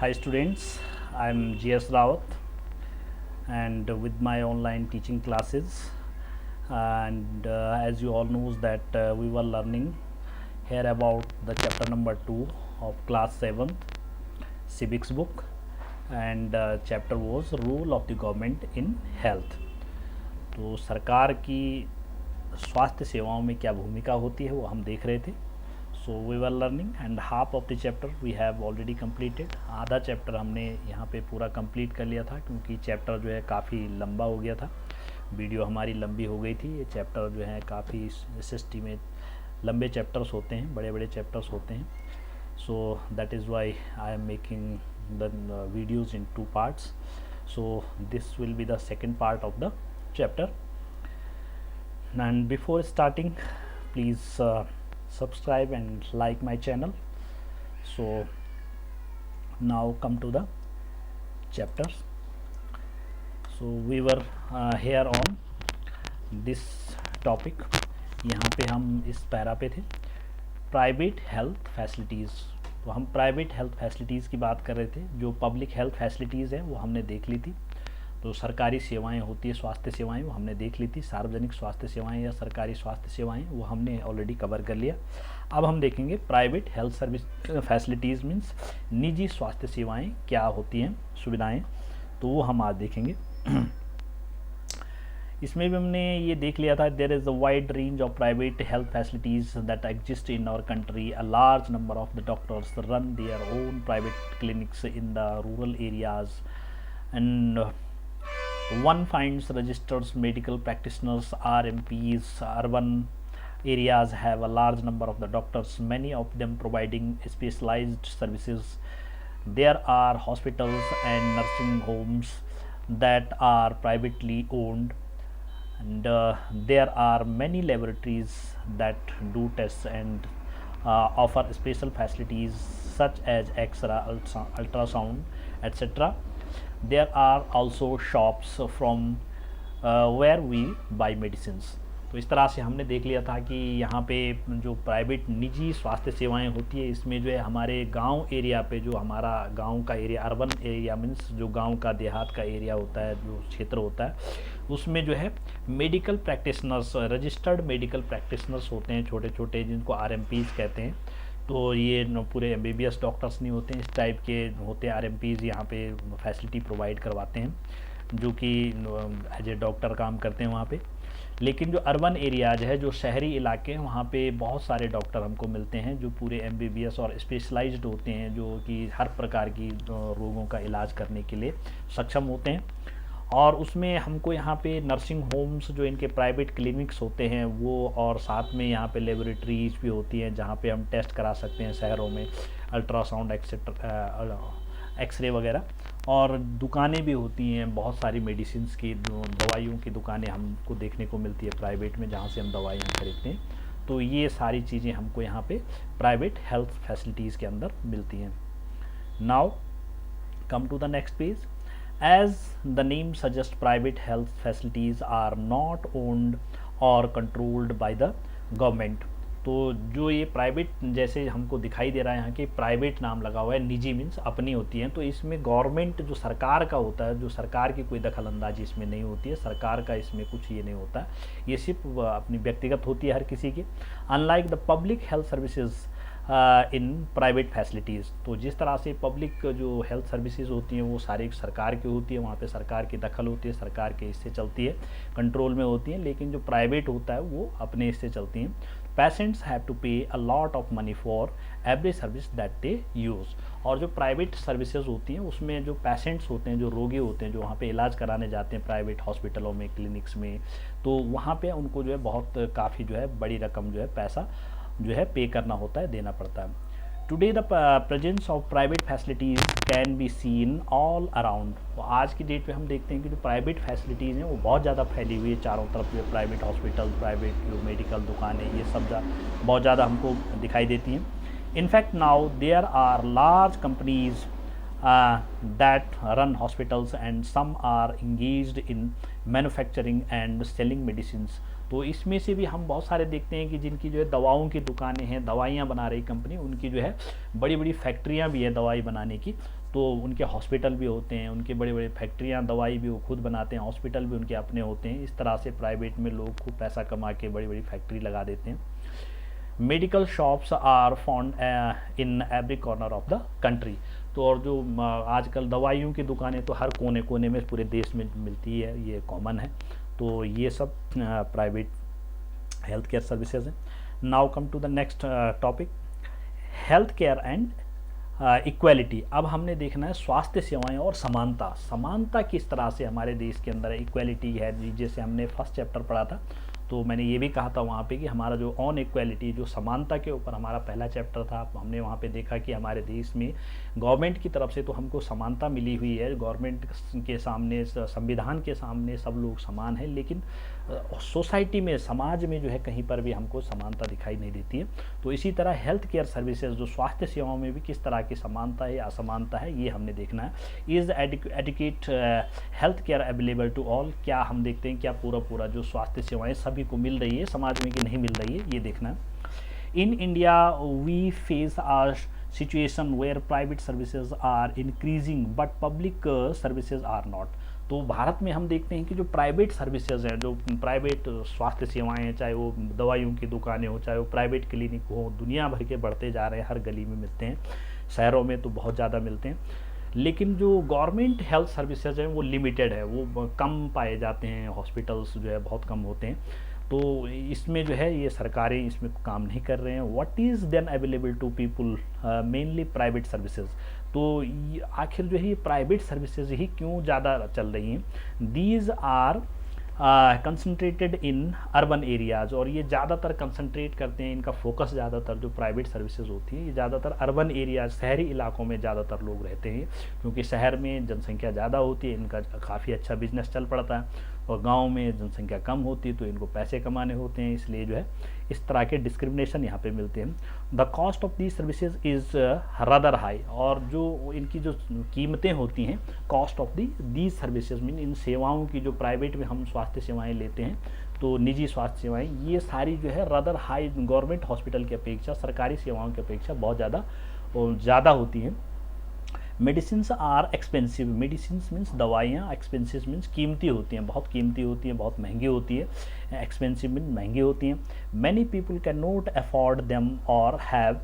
Hi students, I am GS Rawat and with my online teaching classes and as you all knows that we were learning here about the chapter number 2 of class 7th civics book and chapter was role of the government in health. तो सरकार की स्वास्थ्य सेवाओं में क्या भूमिका होती है वो हम देख रहे थे. So we were learning and half of the chapter we have already completed. आधा चैप्टर हमने यहाँ पे पूरा कंप्लीट कर लिया था क्योंकि चैप्टर जो है काफ़ी लंबा हो गया था. वीडियो हमारी लंबी हो गई थी. ये चैप्टर जो है काफ़ी एसएसटी में लंबे चैप्टर्स होते हैं, बड़े बड़े चैप्टर्स होते हैं. So that is why I am making the videos in 2 parts. So this will be the second part of the chapter. And before starting, please subscribe and like my channel. So now come to the chapters. So we were here on this topic. यहाँ पे हम इस para पे थे, private health facilities. तो हम private health facilities की बात कर रहे थे. जो पब्लिक हेल्थ फैसिलिटीज़ हैं वो हमने देख ली थी. तो सरकारी सेवाएं होती है, स्वास्थ्य सेवाएं, वो हमने देख ली थी. सार्वजनिक स्वास्थ्य सेवाएं या सरकारी स्वास्थ्य सेवाएं वो हमने ऑलरेडी कवर कर लिया. अब हम देखेंगे private health service facilities means निजी स्वास्थ्य सेवाएं क्या होती हैं, सुविधाएं. तो वो हम आज देखेंगे. इसमें भी हमने ये देख लिया था, there is a wide range of private health facilities that exist in our country. A large number of the doctors run their own private clinics in the rural areas and one finds registered medical practitioners RMPs. Urban areas have a large number of the doctors, many of them providing specialized services. There are hospitals and nursing homes that are privately owned, and there are many laboratories that do tests and offer special facilities such as X-ray, ultrasound, etc. There are also shops from where we buy medicines. तो इस तरह से हमने देख लिया था कि यहाँ पे जो प्राइवेट निजी स्वास्थ्य सेवाएं होती है, इसमें जो है हमारे गांव एरिया पे, जो हमारा गांव का एरिया, अर्बन एरिया मीन्स जो गांव का देहात का एरिया होता है, जो क्षेत्र होता है, उसमें जो है medical practitioners, registered medical practitioners होते हैं, छोटे छोटे, जिनको RMPs कहते हैं. तो ये पूरे MBBS डॉक्टर्स नहीं होते हैं, इस टाइप के होते हैं RMPs. यहाँ पे फैसिलिटी प्रोवाइड करवाते हैं, जो कि एज ए डॉक्टर काम करते हैं वहाँ पे. लेकिन जो अर्बन एरियाज है, जो शहरी इलाके हैं, वहाँ पे बहुत सारे डॉक्टर हमको मिलते हैं जो पूरे MBBS और स्पेशलाइज्ड होते हैं, जो कि हर प्रकार की रोगों का इलाज करने के लिए सक्षम होते हैं. और उसमें हमको यहाँ पे नर्सिंग होम्स, जो इनके प्राइवेट क्लिनिक्स होते हैं वो, और साथ में यहाँ पे लेबोरेटरीज भी होती हैं जहाँ पे हम टेस्ट करा सकते हैं शहरों में, अल्ट्रासाउंड एक्सेट्रा, एक्सरे वगैरह. और दुकानें भी होती हैं, बहुत सारी मेडिसिन्स की, दवाइयों की दुकानें हमको देखने को मिलती है प्राइवेट में, जहाँ से हम दवाइयाँ खरीदते हैं. तो ये सारी चीज़ें हमको यहाँ पे प्राइवेट हेल्थ फैसिलिटीज़ के अंदर मिलती हैं. Now come to the next page. As the name suggests, private health facilities are not owned or controlled by the government. तो जो ये प्राइवेट, जैसे हमको दिखाई दे रहा है यहाँ कि प्राइवेट नाम लगा हुआ है, निजी मीन्स अपनी होती हैं. तो इसमें गवर्नमेंट, जो सरकार का होता है, जो सरकार की कोई दखल अंदाजी इसमें नहीं होती है. सरकार का इसमें कुछ ये नहीं होता है, ये सिर्फ अपनी व्यक्तिगत होती है हर किसी की. Unlike the public health services in private facilities. तो जिस तरह से पब्लिक जो हेल्थ सर्विसेज होती हैं वो सारी सरकार की होती है, वहाँ पे सरकार की दखल होती है, सरकार के हिस्से चलती है, कंट्रोल में होती हैं. लेकिन जो प्राइवेट होता है वो अपने हिस्से चलती हैं. पेशेंट्स हैव टू पे a lot of money for every service that they use. और जो प्राइवेट सर्विसेज होती हैं उसमें जो पेशेंट्स होते हैं, जो रोगी होते हैं, जो वहाँ पे इलाज कराने जाते हैं प्राइवेट हॉस्पिटलों में, क्लिनिक्स में, तो वहाँ पे उनको जो है बहुत काफ़ी जो है बड़ी रकम जो है पैसा जो है पे करना होता है, देना पड़ता है. Today the presence of private facilities can be seen all around. तो आज की डेट पे हम देखते हैं कि जो प्राइवेट फैसिलिटीज़ हैं वो बहुत ज़्यादा फैली हुई है चारों तरफ. जो प्राइवेट हॉस्पिटल, प्राइवेट जो मेडिकल दुकानें, ये सब बहुत ज़्यादा हमको दिखाई देती हैं. In fact now there are large companies that run hospitals and some are engaged in manufacturing and selling medicines. तो इसमें से भी हम बहुत सारे देखते हैं कि जिनकी जो है दवाओं की दुकानें हैं, दवाइयाँ बना रही कंपनी, उनकी जो है बड़ी बड़ी फैक्ट्रियाँ भी है दवाई बनाने की। तो उनके हॉस्पिटल भी होते हैं, उनके बड़े बड़े फैक्ट्रियाँ, दवाई भी वो खुद बनाते हैं, हॉस्पिटल भी उनके अपने होते हैं। इस तरह से प्राइवेट में लोग खूब पैसा कमा के बड़ी बड़ी फैक्ट्री लगा देते हैं। Medical shops are found in every corner of the country. तो और जो आजकल दवाइयों की दुकानें तो हर कोने कोने में पूरे देश में मिलती है, ये कॉमन है। तो ये सब प्राइवेट हेल्थ केयर सर्विसेज हैं। Now come to the next topic, health care and equality. अब हमने देखना है स्वास्थ्य सेवाएं और समानता। समानता किस तरह से हमारे देश के अंदर है, इक्वालिटी है। जैसे हमने फर्स्ट चैप्टर पढ़ा था, तो मैंने ये भी कहा था वहाँ पे कि हमारा जो ऑन इक्वालिटी, जो समानता के ऊपर हमारा पहला चैप्टर था, हमने वहाँ पे देखा कि हमारे देश में गवर्नमेंट की तरफ से तो हमको समानता मिली हुई है। गवर्नमेंट के सामने, संविधान के सामने सब लोग समान हैं, लेकिन सोसाइटी में, समाज में जो है कहीं पर भी हमको समानता दिखाई नहीं देती है। तो इसी तरह हेल्थ केयर सर्विसेज, जो स्वास्थ्य सेवाओं में भी किस तरह की समानता है या असमानता है, ये हमने देखना है। Is adequate health care available to all. क्या हम देखते हैं क्या पूरा जो स्वास्थ्य सेवाएं सभी को मिल रही है समाज में कि नहीं मिल रही है, ये देखना है। In India, we face a situation where private services are increasing but public services are not. तो भारत में हम देखते हैं कि जो प्राइवेट सर्विसेज हैं, जो प्राइवेट स्वास्थ्य सेवाएं हैं, चाहे वो दवाइयों की दुकानें हो, चाहे वो प्राइवेट क्लिनिक हो, दुनिया भर के बढ़ते जा रहे हैं, हर गली में मिलते हैं, शहरों में तो बहुत ज़्यादा मिलते हैं। लेकिन जो गवर्नमेंट हेल्थ सर्विसेज हैं वो लिमिटेड है, वो कम पाए जाते हैं, हॉस्पिटल्स जो है बहुत कम होते हैं। तो इसमें जो है ये सरकारें इसमें काम नहीं कर रहे हैं। What is then available to people, mainly private services. तो आखिर जो है ये प्राइवेट सर्विसेज ही क्यों ज़्यादा चल रही हैं। These are concentrated in urban areas, और ये ज़्यादातर कंसनट्रेट करते हैं, इनका फोकस ज़्यादातर जो प्राइवेट सर्विसेज होती है ये ज़्यादातर अर्बन एरियाज, शहरी इलाकों में ज़्यादातर लोग रहते हैं, क्योंकि शहर में जनसंख्या ज़्यादा होती है, इनका काफ़ी अच्छा बिजनेस चल पड़ता है, और गांव में जनसंख्या कम होती है तो इनको पैसे कमाने होते हैं, इसलिए जो है इस तरह के डिस्क्रिमिनेशन यहाँ पे मिलते हैं। The cost of these services is rather high, और जो इनकी जो कीमतें होती हैं, cost of these services mean in सेवाओं की, जो प्राइवेट में हम स्वास्थ्य सेवाएं लेते हैं, तो निजी स्वास्थ्य सेवाएं, ये सारी जो है रदर हाई, गवर्नमेंट हॉस्पिटल की अपेक्षा, सरकारी सेवाओं की अपेक्षा बहुत ज़्यादा होती हैं। Medicines are expensive. Medicines means दवाइयाँ, एक्सपेंसिव मीन्स कीमती होती हैं, बहुत कीमती होती हैं, बहुत महंगी होती है। एक्सपेंसिव मीन्स महंगी होती हैं। Many people can not afford them और हैव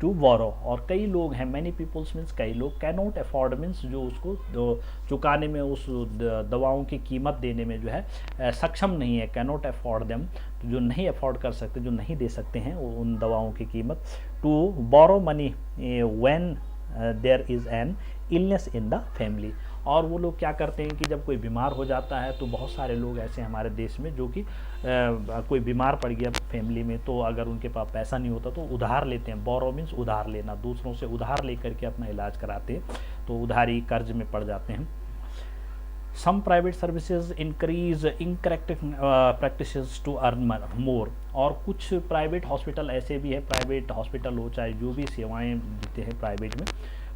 टू बोरो, और कई लोग हैं, मैनी पीपल्स मीन्स कई लोग, कैन नॉट अफोर्ड मीन्स जो उसको चुकाने में, उस दवाओं की कीमत देने में जो है सक्षम नहीं है। कैन नॉट अफोर्ड देम, तो जो नहीं अफोर्ड कर सकते, जो नहीं दे सकते हैं उन दवाओं की कीमत। To borrow money when there is an illness in the family, और वो लोग क्या करते हैं कि जब कोई बीमार हो जाता है, तो बहुत सारे लोग ऐसे हमारे देश में जो कि कोई बीमार पड़ गया फैमिली में, तो अगर उनके पास पैसा नहीं होता तो उधार लेते हैं। बोरो मीन्स उधार लेना, दूसरों से उधार लेकर के अपना इलाज कराते हैं, तो उधारी कर्ज में पड़ जाते हैं। Some private services increase incorrect practices to earn more, और कुछ प्राइवेट हॉस्पिटल ऐसे भी है, प्राइवेट हॉस्पिटल हो चाहे जो भी सेवाएं देते हैं प्राइवेट में,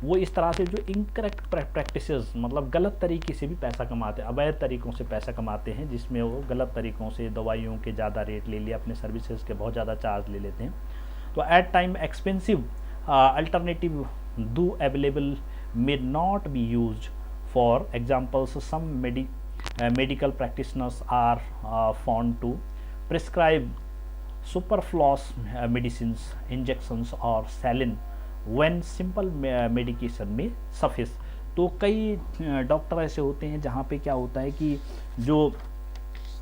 वो इस तरह से जो इनकरेक्ट प्रैक्टिसेस, मतलब गलत तरीके से भी पैसा कमाते हैं, अवैध तरीक़ों से पैसा कमाते हैं, जिसमें वो गलत तरीक़ों से दवाइयों के ज़्यादा रेट ले लिया, अपने सर्विसेज के बहुत ज़्यादा चार्ज ले लेते हैं। तो at time expensive alternative do available may not be used. For examples, some medical practitioners are found to prescribe superfluous medicines, injections or saline when simple medication may suffice। तो कई doctor ऐसे होते हैं जहाँ पे क्या होता है कि जो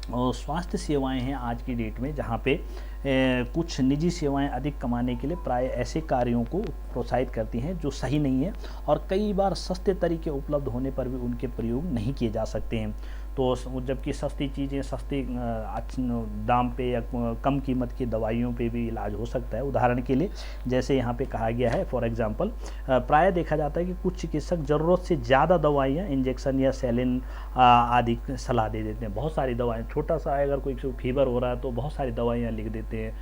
स्वास्थ्य सेवाएं हैं आज की डेट में, जहाँ पे कुछ निजी सेवाएं अधिक कमाने के लिए प्राय ऐसे कार्यों को प्रोत्साहित करती हैं जो सही नहीं है, और कई बार सस्ते तरीके उपलब्ध होने पर भी उनके प्रयोग नहीं किए जा सकते हैं। तो जबकि सस्ती चीज़ें, सस्ते दाम पे या कम कीमत की दवाइयों पे भी इलाज हो सकता है। उदाहरण के लिए जैसे यहाँ पे कहा गया है, फॉर एग्जांपल प्राय देखा जाता है कि कुछ चिकित्सक ज़रूरत से ज़्यादा दवाइयाँ, इंजेक्शन या सैलिन आदि सलाह दे देते हैं। बहुत सारी दवाएँ, छोटा सा अगर कोई फीवर हो रहा है तो बहुत सारी दवाइयाँ लिख देते हैं,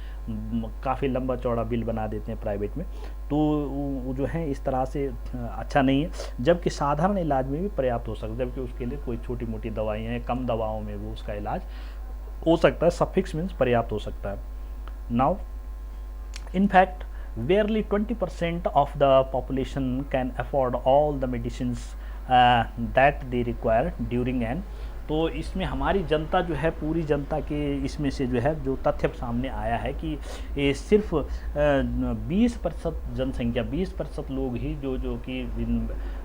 काफ़ी लंबा चौड़ा बिल बना देते हैं प्राइवेट में। तो जो है इस तरह से अच्छा नहीं है, जबकि साधारण इलाज में भी पर्याप्त हो सकता है, जबकि उसके लिए कोई छोटी मोटी दवाइयाँ हैं, कम दवाओं में वो उसका इलाज हो सकता है, सफिक्स मीन्स पर्याप्त हो सकता है। Now in fact barely 20% of the population can afford all the medicines that they require during an, तो इसमें हमारी जनता जो है, पूरी जनता के इसमें से जो है जो तथ्य सामने आया है कि ये सिर्फ 20% जनसंख्या, 20% लोग ही जो कि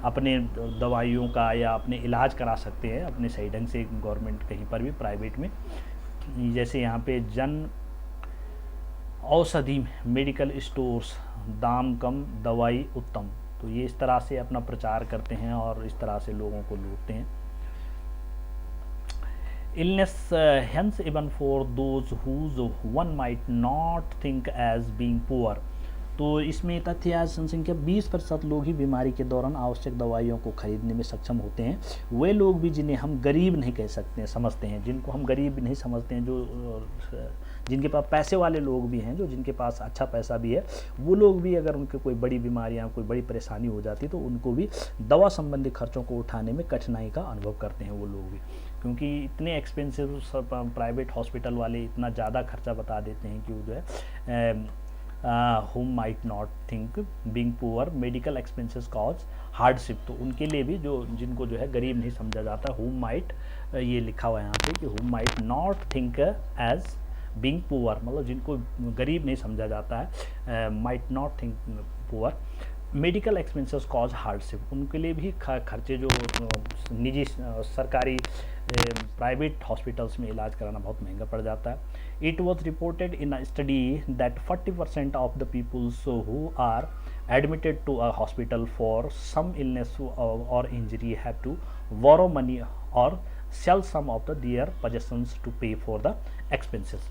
अपने दवाइयों का या अपने इलाज करा सकते हैं अपने सही ढंग से गवर्नमेंट कहीं पर भी, प्राइवेट में। जैसे यहाँ पे जन औषधि मेडिकल स्टोर्स, दाम कम दवाई उत्तम, तो ये इस तरह से अपना प्रचार करते हैं और इस तरह से लोगों को लूटते हैं। Illness hence even for those whose one might not think as being poor, तो इसमें तथ्य आज जनसंख्या 20% लोग ही बीमारी के दौरान आवश्यक दवाइयों को खरीदने में सक्षम होते हैं। वे लोग भी जिन्हें हम गरीब नहीं कह सकते हैं, समझते हैं, जिनको हम गरीब नहीं समझते हैं, जो जिनके पास पैसे वाले लोग भी हैं, जो जिनके पास अच्छा पैसा भी है, वो लोग भी अगर उनके कोई बड़ी बीमारियां, कोई बड़ी परेशानी हो जाती तो उनको भी दवा संबंधी खर्चों को उठाने में कठिनाई का अनुभव करते हैं वो लोग भी, क्योंकि इतने एक्सपेंसिव प्राइवेट हॉस्पिटल वाले इतना ज़्यादा खर्चा बता देते हैं कि वो जो है whom might not think being poor medical expenses cause hardship, तो उनके लिए भी जो जिनको जो है गरीब नहीं समझा जाता, whom might ये लिखा हुआ है यहाँ पे कि whom might not think as being poor, मतलब जिनको गरीब नहीं समझा जाता है, might not think poor medical expenses cause hardship, उनके लिए भी खर्चे जो निजी सरकारी प्राइवेट हॉस्पिटल्स में इलाज कराना बहुत महंगा पड़ जाता है। It was reported in a study that 40% of the peoples who are admitted to a hospital for some illness और injury have to borrow money और sell some of the their possessions to pay for the expenses.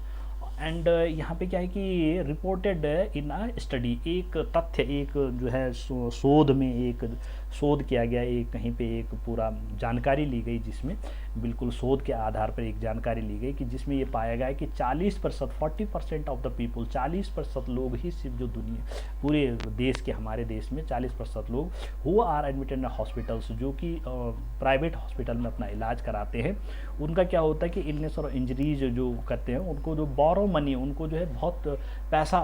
And यहाँ पे क्या है कि reported in a study, एक तथ्य, एक जो है शोध में एक शोध किया गया, एक कहीं पे एक पूरा जानकारी ली गई, जिसमें बिल्कुल शोध के आधार पर एक जानकारी ली गई कि जिसमें ये पाया गया कि 40% ऑफ द पीपल, 40% लोग ही सिर्फ जो दुनिया पूरे देश के, हमारे देश में 40% लोग who are admitted in hospitals, जो कि प्राइवेट हॉस्पिटल में अपना इलाज कराते हैं, उनका क्या होता है कि इलनेस और इंजरीज जो करते हैं उनको जो बोरो मनी, उनको जो है बहुत पैसा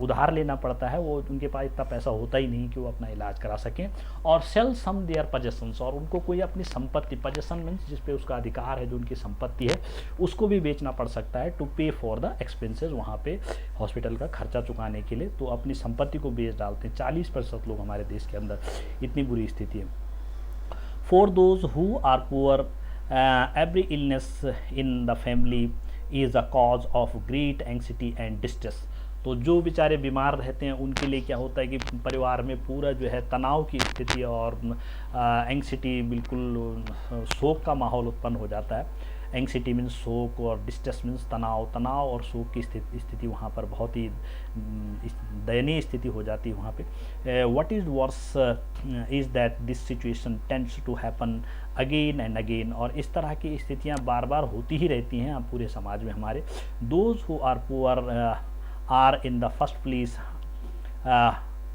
उधार लेना पड़ता है, वो उनके पास इतना पैसा होता ही नहीं कि वो अपना इलाज करा सकें, और सेल सम देयर पोजेशंस, और उनको कोई अपनी संपत्ति, पोजेशन मीन्स जिस पे उसका अधिकार है, जो उनकी संपत्ति है, उसको भी बेचना पड़ सकता है to pay for the expenses, वहाँ पे हॉस्पिटल का खर्चा चुकाने के लिए, तो अपनी संपत्ति को बेच डालते हैं। 40% लोग हमारे देश के अंदर, इतनी बुरी स्थिति है। For those who are poor every illness in the family is a cause of great anxiety and distress, तो जो बेचारे बीमार रहते हैं उनके लिए क्या होता है कि परिवार में पूरा जो है तनाव की स्थिति और एंग्जाइटी, बिल्कुल शोक का माहौल उत्पन्न हो जाता है। एंग्जाइटी मीन्स शोक और डिस्ट्रेस मीन्स तनाव और शोक की स्थिति वहाँ पर बहुत ही दयनीय स्थिति हो जाती है वहाँ पे। What is worse is that this situation tends to happen again and again, और इस तरह की स्थितियाँ बार बार होती ही रहती हैं पूरे समाज में हमारे। Those who are poor are in the first place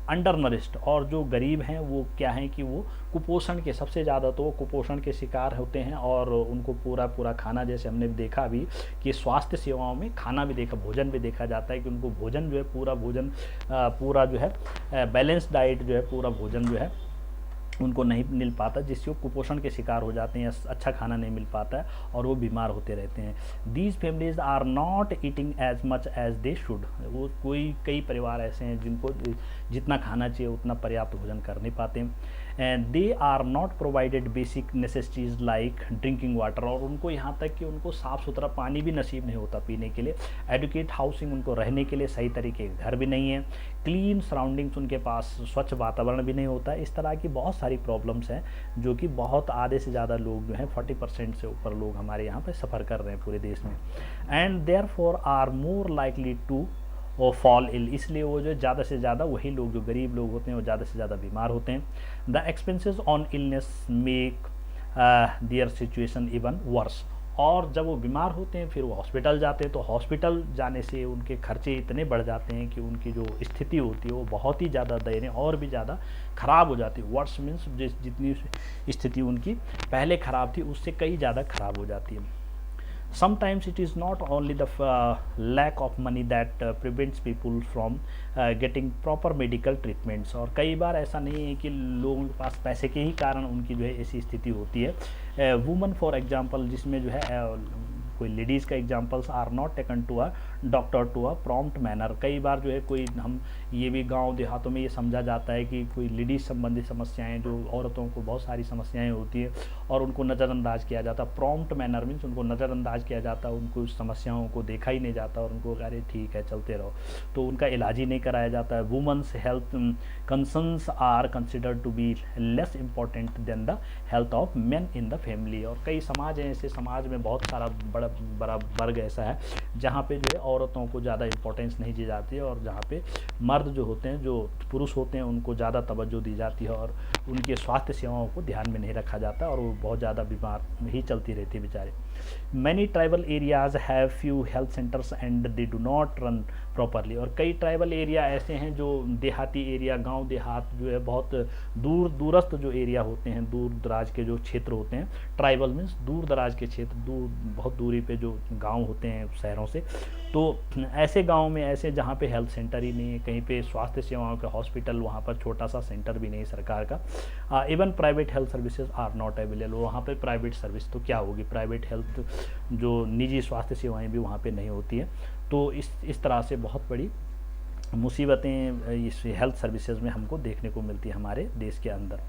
undernourished, और जो गरीब हैं वो क्या हैं कि वो कुपोषण के, सबसे ज़्यादा तो वो कुपोषण के शिकार होते हैं, और उनको पूरा खाना, जैसे हमने देखा अभी कि स्वास्थ्य सेवाओं में खाना भी देखा, भोजन भी देखा जाता है कि उनको भोजन जो है पूरा जो है बैलेंस डाइट जो है, पूरा भोजन जो है उनको नहीं मिल पाता, जिससे वो कुपोषण के शिकार हो जाते हैं, अच्छा खाना नहीं मिल पाता है और वो बीमार होते रहते हैं। These families are not eating as much as they should, वो कई परिवार ऐसे हैं जिनको जितना खाना चाहिए उतना पर्याप्त भोजन कर नहीं पाते हैं। And they are not provided basic necessities like drinking water, और उनको यहाँ तक कि उनको साफ़ सुथरा पानी भी नसीब नहीं होता पीने के लिए। एडुकेट हाउसिंग, उनको रहने के लिए सही तरीके के घर भी नहीं है। क्लीन सराउंडिंग्स, उनके पास स्वच्छ वातावरण भी नहीं होता। इस तरह की बहुत सारी प्रॉब्लम्स हैं जो कि बहुत आधे से ज़्यादा लोग जो हैं 40% से ऊपर लोग हमारे यहाँ पे सफ़र कर रहे हैं पूरे देश में। And therefore are more likely to और फॉल इल, इसलिए वो जो ज़्यादा से ज़्यादा वही लोग जो गरीब लोग होते हैं वो ज़्यादा से ज़्यादा बीमार होते हैं। The expenses on illness make their situation even worse, और जब वो बीमार होते हैं फिर वो हॉस्पिटल जाते हैं, तो हॉस्पिटल जाने से उनके खर्चे इतने बढ़ जाते हैं कि उनकी जो स्थिति होती है वो बहुत ही ज़्यादा दयनीय और भी ज़्यादा ख़राब हो जाती है। वर्स मीन्स जितनी स्थिति उनकी पहले ख़राब थी उससे कई ज़्यादा ख़राब हो जाती है। Sometimes it is not only the lack of money that prevents people from getting proper medical treatments, और कई बार ऐसा नहीं है कि लोगों के पास पैसे के ही कारण उनकी जो है ऐसी स्थिति होती है। वुमन फॉर एग्जांपल, जिसमें जो है कोई लेडीज़ का examples are not taken to a doctor to a prompt manner. कई बार जो है कोई, हम ये भी गांव देहातों में ये समझा जाता है कि कोई लेडीज़ संबंधी समस्याएं, जो औरतों को बहुत सारी समस्याएं होती है और उनको नज़रअंदाज किया जाता। प्रॉम्प्ट मैनर मीन्स उनको नज़रअंदाज किया जाता, उनको उस समस्याओं को देखा ही नहीं जाता और उनको अरे ठीक है चलते रहो, तो उनका इलाज ही नहीं कराया जाता है। Women's health concerns are considered to be less important than the health of men in the family. और कई समाज हैं ऐसे, समाज में बहुत सारा बड़ा वर्ग ऐसा है जहाँ पे जो है औरतों को ज़्यादा इंपॉर्टेंस नहीं दी जाती है, और जहाँ पे मर्द जो होते हैं, जो पुरुष होते हैं, उनको ज़्यादा तवज्जो दी जाती है और उनके स्वास्थ्य सेवाओं को ध्यान में नहीं रखा जाता और वो बहुत ज़्यादा बीमार ही चलती रहती है बेचारे। Many tribal areas have few health centres and they do not run properly. और कई ट्राइबल एरिया ऐसे हैं जो देहाती एरिया, गांव देहात जो है, बहुत दूरस्थ जो एरिया होते हैं, दूर दराज के जो क्षेत्र होते हैं, ट्राइबल मीन्स दूर दराज के क्षेत्र, बहुत दूरी पे जो गांव होते हैं शहरों से, तो ऐसे गांव में, ऐसे जहाँ पे हेल्थ सेंटर ही नहीं है, कहीं पे स्वास्थ्य सेवाओं का हॉस्पिटल, वहाँ पर छोटा सा सेंटर भी नहीं सरकार का। Even private health services are not available. वहाँ पे प्राइवेट सर्विस तो क्या होगी, प्राइवेट हेल्थ जो निजी स्वास्थ्य सेवाएं भी वहाँ पे नहीं होती हैं। तो इस तरह से बहुत बड़ी मुसीबतें इस हेल्थ सर्विसेज में हमको देखने को मिलती है हमारे देश के अंदर।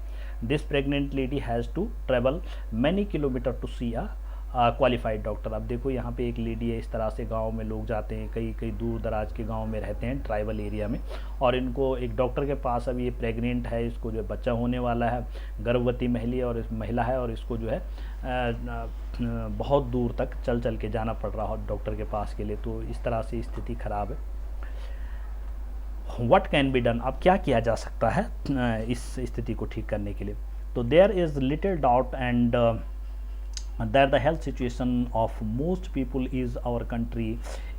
This pregnant lady has to travel many kilometer to see a qualified doctor. अब देखो यहाँ पे एक लेडी है, इस तरह से गांव में लोग जाते हैं, कई दूर दराज के गांव में रहते हैं ट्राइबल एरिया में, और इनको एक डॉक्टर के पास, अब ये प्रेग्नेंट है, इसको जो बच्चा होने वाला है, गर्भवती महिला है, और इसको जो है बहुत दूर तक चल के जाना पड़ रहा है डॉक्टर के पास के लिए। तो इस तरह से स्थिति खराब है। व्हाट कैन बी डन, अब क्या किया जा सकता है इस स्थिति को ठीक करने के लिए? तो there is little doubt and that the health situation of most people is our country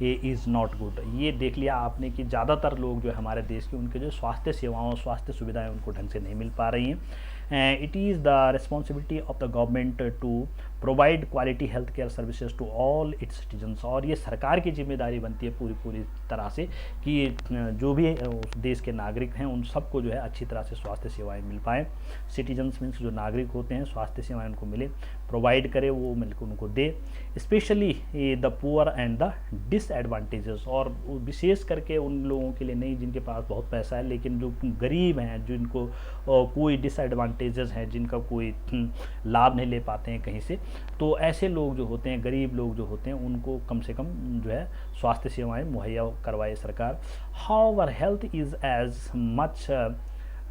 is not good। ये देख लिया आपने कि ज़्यादातर लोग जो है हमारे देश के, उनके जो स्वास्थ्य सेवाओं, स्वास्थ्य सुविधाएं उनको ढंग से नहीं मिल पा रही हैं। It is the responsibility of the government to provide quality health care services to all its citizens. और ये सरकार की जिम्मेदारी बनती है पूरी तरह से कि जो भी उस देश के नागरिक हैं उन सबको जो है अच्छी तरह से स्वास्थ्य सेवाएं मिल पाएँ। सिटीजन्स मीन्स जो नागरिक होते हैं, स्वास्थ्य सेवाएं उनको मिले, प्रोवाइड करे, वो मिलकर उनको दे। Specially the poor and the disadvantages, और विशेष करके उन लोगों के लिए नहीं जिनके पास बहुत पैसा है, लेकिन जो गरीब हैं, जिनको कोई डिसएडवांटेजेस हैं, जिनका कोई लाभ नहीं ले पाते हैं कहीं से, तो ऐसे लोग जो होते हैं, गरीब लोग जो होते हैं, उनको कम से कम जो है स्वास्थ्य सेवाएं मुहैया करवाए सरकार। However health is as much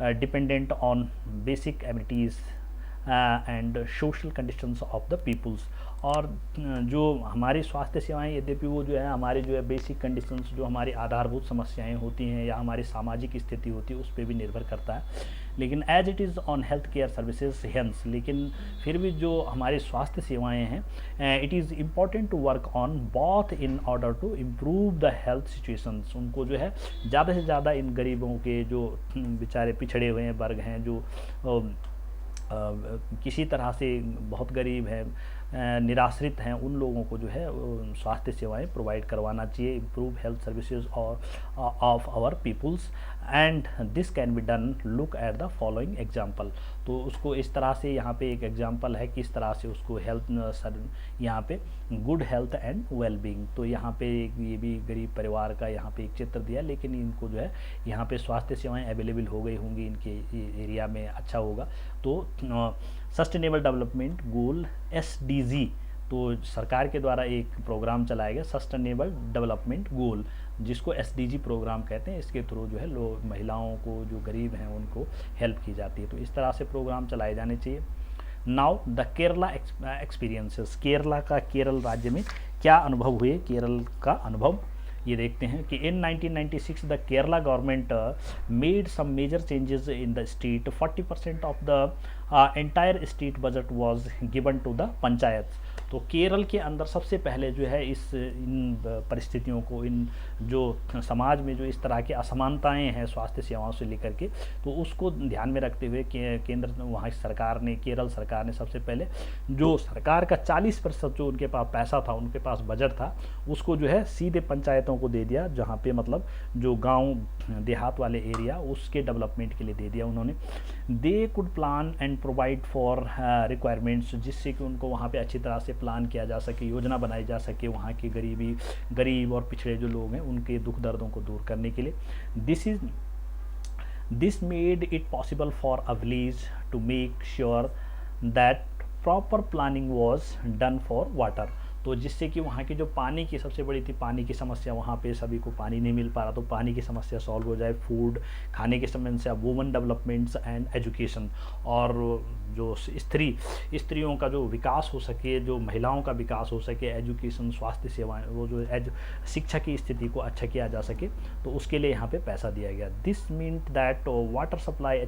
dependent on basic amenities and social conditions of the peoples. और जो हमारी स्वास्थ्य सेवाएं, यद्यपि वो जो है हमारी जो है बेसिक कंडीशंस, जो हमारी आधारभूत समस्याएं होती हैं या हमारी सामाजिक स्थिति होती है, उस पर भी निर्भर करता है, लेकिन as it is on health care services hence, लेकिन फिर भी जो हमारी स्वास्थ्य सेवाएं हैं, it is important to work on both in order to improve the health situations. उनको जो है ज़्यादा से ज़्यादा इन गरीबों के, जो बेचारे पिछड़े हुए वर्ग हैं, जो किसी तरह से बहुत गरीब हैं, निराश्रित हैं, उन लोगों को जो है स्वास्थ्य सेवाएं प्रोवाइड करवाना चाहिए। इम्प्रूव हेल्थ सर्विसेज और of our peoples and this can be done, look at the following example. तो उसको इस तरह से, यहाँ पे एक एग्जाम्पल है किस तरह से उसको हेल्थ, यहाँ पे गुड हेल्थ एंड वेलबींग। तो यहाँ पे ये भी गरीब परिवार का यहाँ पे एक चित्र दिया, लेकिन इनको जो है यहाँ पे स्वास्थ्य सेवाएं अवेलेबल हो गई होंगी, इनके एरिया में अच्छा होगा। तो सस्टेनेबल डेवलपमेंट गोल SDG, तो सरकार के द्वारा एक प्रोग्राम चलाया गया सस्टेनेबल डेवलपमेंट गोल, जिसको SDG प्रोग्राम कहते हैं। इसके थ्रू जो है लोग, महिलाओं को, जो गरीब हैं, उनको हेल्प की जाती है। तो इस तरह से प्रोग्राम चलाए जाने चाहिए। Now the Kerala experiences, Kerala राज्य में क्या अनुभव हुए, केरल का अनुभव ये देखते हैं कि in 1996 the Kerala government made some major changes in the state. 40% of the entire state budget was given to the panchayat. तो केरल के अंदर सबसे पहले जो है इन परिस्थितियों को, इन जो समाज में जो इस तरह की असमानताएं हैं स्वास्थ्य सेवाओं से लेकर के, तो उसको ध्यान में रखते हुए केंद्र वहाँ सरकार ने, केरल सरकार ने सबसे पहले जो सरकार का 40% जो उनके पास पैसा था, उनके पास बजट था, उसको जो है सीधे पंचायतों को दे दिया, जहाँ पे मतलब जो गांव देहात वाले एरिया, उसके डेवलपमेंट के लिए दे दिया उन्होंने। They could plan and provide for requirements, जिससे कि उनको वहाँ पे अच्छी तरह से प्लान किया जा सके, योजना बनाई जा सके वहाँ के गरीब और पिछड़े जो लोग हैं उनके दुख दर्दों को दूर करने के लिए। This made it possible for a village to make sure that proper planning was done for water। तो जिससे कि वहाँ की जो पानी की सबसे बड़ी थी, पानी की समस्या, वहाँ पे सभी को पानी नहीं मिल पा रहा, तो पानी की समस्या सॉल्व हो जाए, फूड, खाने की समस्या, वुमेन डेवलपमेंट्स एंड एजुकेशन, और जो स्त्रियों का जो विकास हो सके, जो महिलाओं का विकास हो सके, एजुकेशन, स्वास्थ्य सेवाएं, वो जो शिक्षा की स्थिति को अच्छा किया जा सके, तो उसके लिए यहाँ पे पैसा दिया गया। This meant that water supply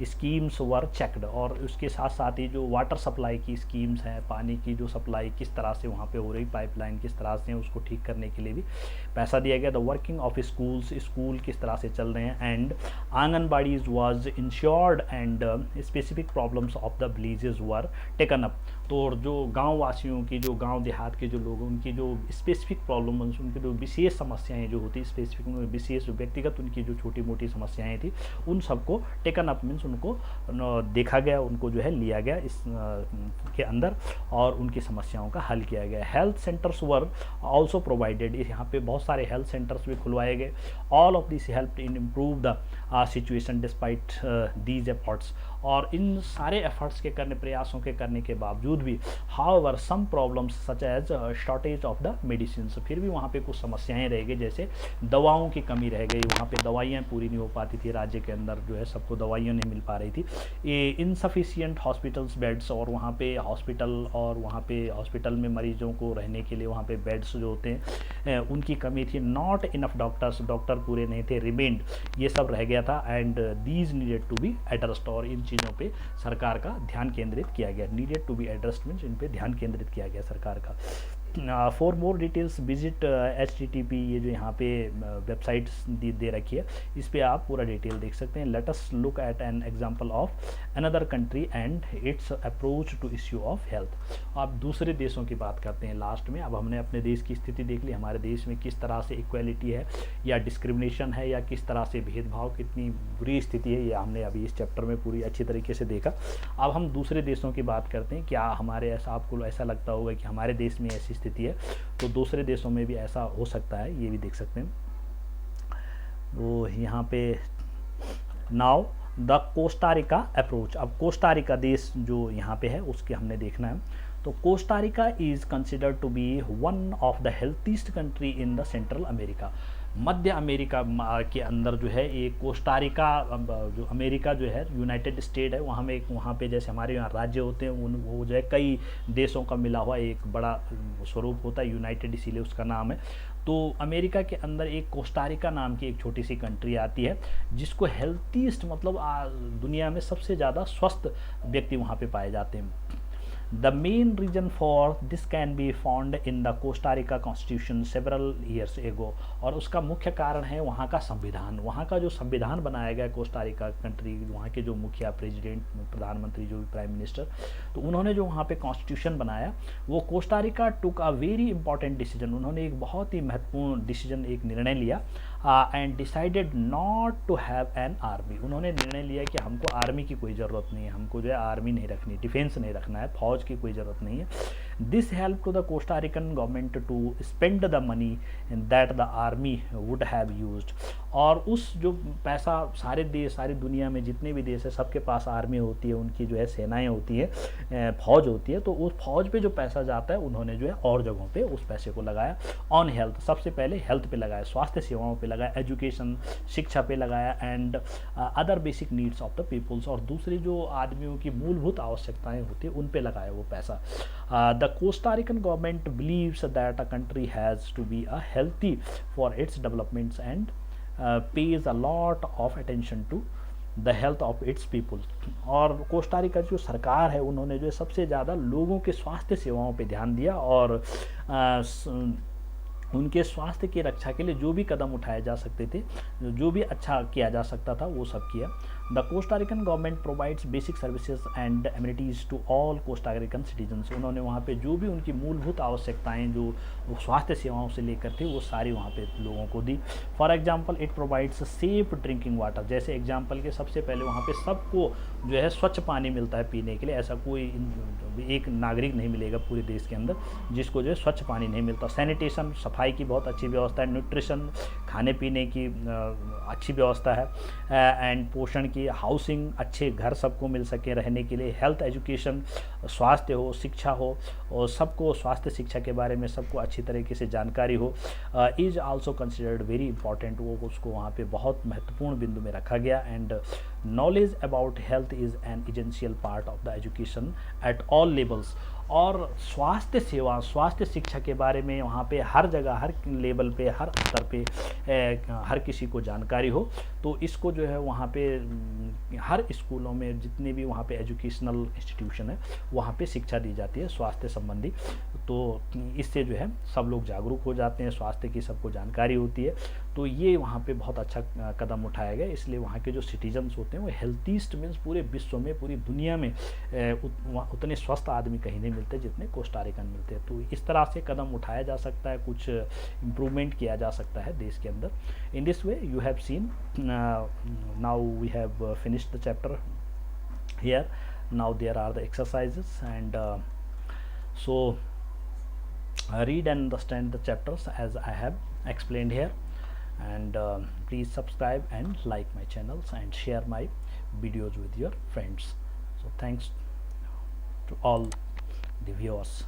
schemes were checked, और उसके साथ साथ ही जो वाटर सप्लाई की स्कीम्स हैं, पानी की जो सप्लाई किस तरह से वहाँ पे हो रही, पाइपलाइन किस तरह से, उसको ठीक करने के लिए भी पैसा दिया गया। द वर्किंग ऑफ स्कूल किस तरह से चल रहे हैं, and anganwadis was insured and specific problems of the villages were taken up. तो जो गांव वासियों की, जो गांव देहात के जो लोग, उनकी जो स्पेसिफिक प्रॉब्लम्स, उनकी जो विशेष समस्याएं जो होती, स्पेसिफिक विशेष व्यक्तिगत उनकी जो छोटी मोटी समस्याएं थी, उन सबको टेकन अप मीन्स उनको देखा गया, उनको जो है लिया गया इस के अंदर, और उनकी समस्याओं का हल किया गया। Health centres were also provided, यहाँ पे बहुत सारे हेल्थ सेंटर्स भी खुलवाए गए। All of this help in improve the situation despite these efforts, और इन सारे एफर्ट्स के प्रयासों के करने के बावजूद भी, however some problems such as shortage of the medicine, फिर भी वहाँ पे कुछ समस्याएं रह गई, जैसे दवाओं की कमी रह गई, वहाँ पे दवाइयाँ पूरी नहीं हो पाती थी, राज्य के अंदर जो है सबको दवाइयाँ नहीं मिल पा रही थी। ये इनसफिशियंट हॉस्पिटल्स बेड्स, और वहाँ पे हॉस्पिटल में मरीजों को रहने के लिए वहाँ पे बेड्स जो होते हैं उनकी कमी थी। नॉट इनफ डॉक्टर पूरे नहीं थे, रिमेंड, ये सब रह गया था, and these needed to be addressed, और इन चीज़ों पे सरकार का ध्यान केंद्रित किया गया। Needed to be addressed means इन पे ध्यान केंद्रित किया गया सरकार का। For more details visit HTTP, ये जो यहाँ पे वेबसाइट्स दे रखी है, इस पे आप पूरा डिटेल देख सकते हैं। Let us look at an example of another country and its approach to issue of health. आप दूसरे देशों की बात करते हैं लास्ट में। अब हमने अपने देश की स्थिति देख ली, हमारे देश में किस तरह से इक्वालिटी है या डिस्क्रिमिनेशन है, या किस तरह से भेदभाव, कितनी बुरी स्थिति है, ये हमने अभी इस चैप्टर में पूरी अच्छी तरीके से देखा। अब हम दूसरे देशों की बात करते हैं। क्या हमारे आपको ऐसा लगता होगा कि हमारे देश में ऐसी स्थिति है, तो दूसरे देशों में भी ऐसा हो सकता है, ये भी देख सकते हैं। तो यहाँ पे नाउ द कोस्टारिका अप्रोच, अब कोस्टारिका देश जो यहाँ पे है उसके हमने देखना है। तो Costa Rica is considered to be one of the healthiest country in the Central America. मध्य अमेरिका के अंदर जो है ये कोस्टारिका, जो अमेरिका जो है यूनाइटेड स्टेट है, वहाँ पे जैसे हमारे यहाँ राज्य होते हैं, वो जो है कई देशों का मिला हुआ एक बड़ा स्वरूप होता है, यूनाइटेड, इसीलिए उसका नाम है। तो अमेरिका के अंदर एक कोस्टारिका नाम की एक छोटी सी कंट्री आती है, जिसको हेल्थीस्ट मतलब दुनिया में सबसे ज़्यादा स्वस्थ व्यक्ति वहाँ पे पाए जाते हैं। The main reason for this can be found in the Costa Rica Constitution several years ago, और उसका मुख्य कारण है वहाँ का संविधान। वहाँ का जो संविधान बनाया गया कोस्टा रिका कंट्री, वहाँ के जो मुखिया, प्रेसिडेंट, प्रधानमंत्री, जो भी प्राइम मिनिस्टर, तो उन्होंने जो वहाँ पे कॉन्स्टिट्यूशन बनाया, वो Costa Rica took a very important decision, उन्होंने एक बहुत ही महत्वपूर्ण डिसीजन, एक निर्णय लिया, and decided not to have an army. उन्होंने निर्णय लिया कि हमको आर्मी की कोई ज़रूरत नहीं है, हमको जो है आर्मी नहीं रखनी, डिफेंस नहीं रखना है, फौज की कोई ज़रूरत नहीं है। This help to the Costa Rican government to spend the money that the army would have used, और उस जो पैसा सारी दुनिया में जितने भी देश है सबके पास आर्मी होती है, उनकी जो है सेनाएं होती है, फौज होती है, तो उस फौज पे जो पैसा जाता है उन्होंने जो है और जगहों पे उस पैसे को लगाया ऑन हेल्थ। सबसे पहले हेल्थ पे लगाया, स्वास्थ्य सेवाओं पे लगाया, एजुकेशन, शिक्षा पे लगाया, and other basic needs of the peoples, और दूसरी जो आदमियों की मूलभूत आवश्यकताएं होती है उन पे लगाया वो पैसा। The Costa Rican government believes that a country has to be a healthy for its developments and pays a lot of attention to the health of its people. और कोस्टारिका जो सरकार है उन्होंने जो है सबसे ज़्यादा लोगों के स्वास्थ्य सेवाओं पे ध्यान दिया, और उनके स्वास्थ्य की रक्षा के लिए जो भी कदम उठाए जा सकते थे, जो भी अच्छा किया जा सकता था, वो सब किया। The Costa Rican government provides basic services and amenities to all Costa Rican citizens. उन्होंने वहाँ पे जो भी उनकी मूलभूत आवश्यकताएं जो स्वास्थ्य सेवाओं से लेकर थे वो सारी वहाँ पे लोगों को दी। For example it provides safe drinking water. जैसे एग्जाम्पल के सबसे पहले वहाँ पे सबको जो है स्वच्छ पानी मिलता है पीने के लिए। ऐसा कोई एक नागरिक नहीं मिलेगा पूरे देश के अंदर जिसको जो है स्वच्छ पानी नहीं मिलता। सैनिटेशन, सफाई की बहुत अच्छी व्यवस्था है। न्यूट्रिशन, खाने पीने की अच्छी व्यवस्था है। एंड पोषण की, हाउसिंग, अच्छे घर सबको मिल सके रहने के लिए। हेल्थ एजुकेशन, स्वास्थ्य हो, शिक्षा हो, और सबको स्वास्थ्य शिक्षा के बारे में सबको अच्छी तरीके से जानकारी हो, is also considered very important. वो उसको वहाँ पे बहुत महत्वपूर्ण बिंदु में रखा गया। And knowledge about health is an essential part of the education at all levels. और स्वास्थ्य सेवा, स्वास्थ्य शिक्षा के बारे में वहाँ पे हर जगह, हर लेवल पे, हर स्तर पे हर किसी को जानकारी हो। तो इसको जो है वहाँ पे हर स्कूलों में जितने भी वहाँ पे एजुकेशनल इंस्टीट्यूशन है वहाँ पे शिक्षा दी जाती है स्वास्थ्य संबंधी। तो इससे जो है सब लोग जागरूक हो जाते हैं, स्वास्थ्य की सबको जानकारी होती है। तो ये वहाँ पे बहुत अच्छा कदम उठाया गया। इसलिए वहाँ के जो सिटीजन्स होते हैं वो हेल्थीस्ट मीन्स पूरे विश्व में, पूरी दुनिया में उतने स्वस्थ आदमी कहीं नहीं मिलते जितने कोस्टारिकन मिलते हैं। तो इस तरह से कदम उठाया जा सकता है, कुछ इम्प्रूवमेंट किया जा सकता है देश के अंदर। In this way you have seen, now we have finished the chapter here. Now there are the exercises, and so read and understand the chapters as I have explained here. And please subscribe and like my channels and share my videos with your friends. So thanks to all the viewers.